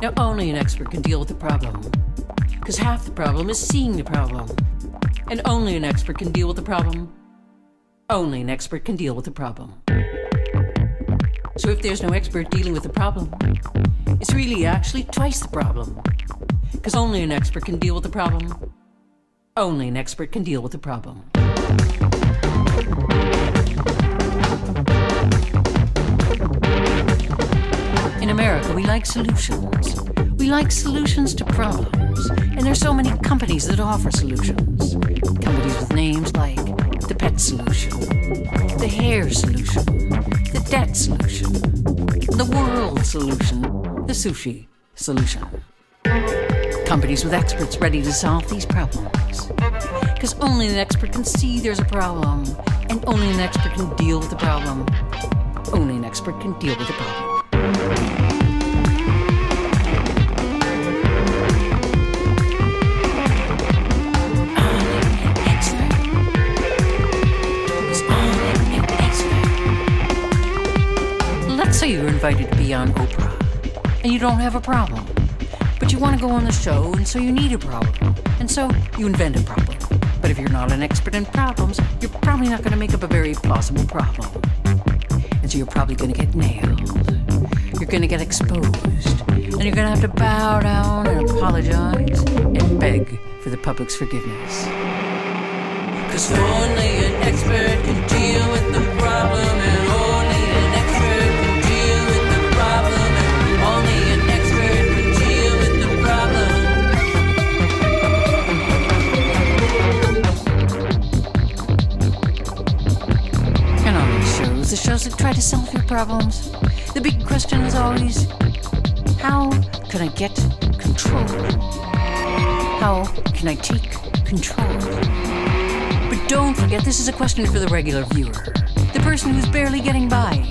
Now only an expert can deal with the problem. Because half the problem is seeing the problem. And only an expert can deal with the problem. Only an expert can deal with the problem. So if there's no expert dealing with the problem, it's really actually twice the problem. Because only an expert can deal with the problem. Only an expert can deal with the problem. In America, we like solutions. We like solutions to problems. And there's so many companies that offer solutions. Companies with names like the pet solution, the hair solution, the debt solution, the world solution, the sushi solution. Companies with experts ready to solve these problems. Because only an expert can see there's a problem, and only an expert can deal with the problem. Only an expert can deal with the problem. Let's say you're invited to be on Oprah, and you don't have a problem. But you want to go on the show, and so you need a problem. And so you invent a problem. But if you're not an expert in problems, you're probably not going to make up a very plausible problem. And so you're probably going to get nailed. You're going to get exposed. And you're going to have to bow down and apologize and beg for the public's forgiveness. Because only an expert can deal with the problem, and only an expert can deal with the problem, and only an expert can deal with the problem. And on these shows, the shows that try to solve your problems, the big question is always, how can I get control? How can I take control? But don't forget, this is a question for the regular viewer. The person who's barely getting by.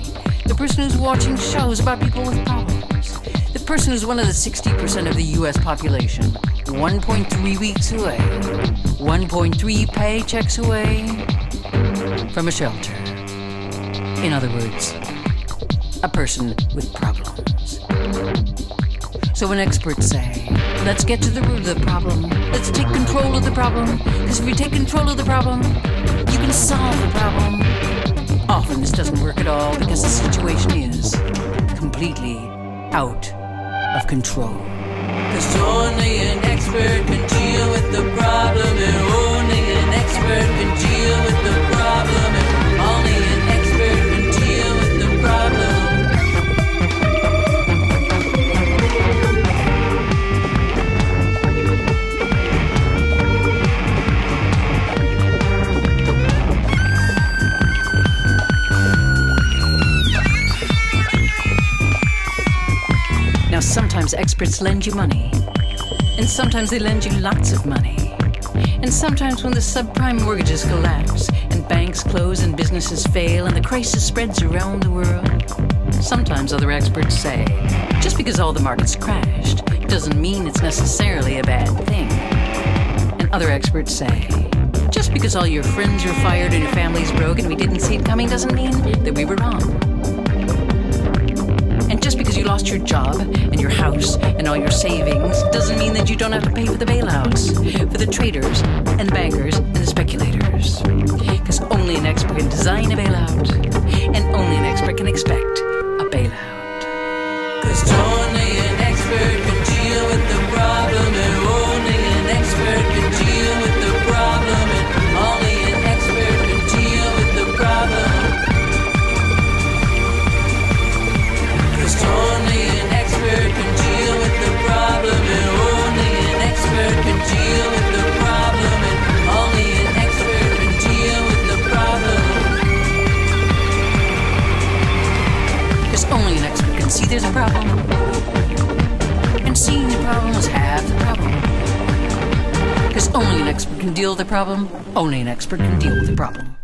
The person who's watching shows about people with problems. The person who's one of the 60% of the US population. 1.3 weeks away. 1.3 paychecks away from a shelter. In other words, a person with problems. So when experts say, let's get to the root of the problem, let's take control of the problem, because if you take control of the problem, you can solve the problem. Often this doesn't work at all because the situation is completely out of control. Because only an expert can deal with the problem, and only an expert can deal with the problem, and only an expert can deal with the problem. Now, sometimes experts lend you money, and sometimes they lend you lots of money. And sometimes when the subprime mortgages collapse, and banks close and businesses fail, and the crisis spreads around the world, sometimes other experts say, just because all the markets crashed, doesn't mean it's necessarily a bad thing. And other experts say, just because all your friends are fired and your family's broke and we didn't see it coming doesn't mean that we were wrong. And just because you lost your job and your house and all your savings doesn't mean that you don't have to pay for the bailouts, for the traders and the bankers and the speculators. Because only an expert can design a bailout, and only an expert can expect a bailout. Because only an expert can deal with the problem, and only an expert can deal with the problem, and only an expert can deal with the problem. Only an expert can deal with the problem, and only an expert can deal with the problem, and only an expert can deal with the problem. Because only an expert can see there's a problem, and seeing the problem is half the problem. Because only an expert can deal with the problem, only an expert can deal with the problem.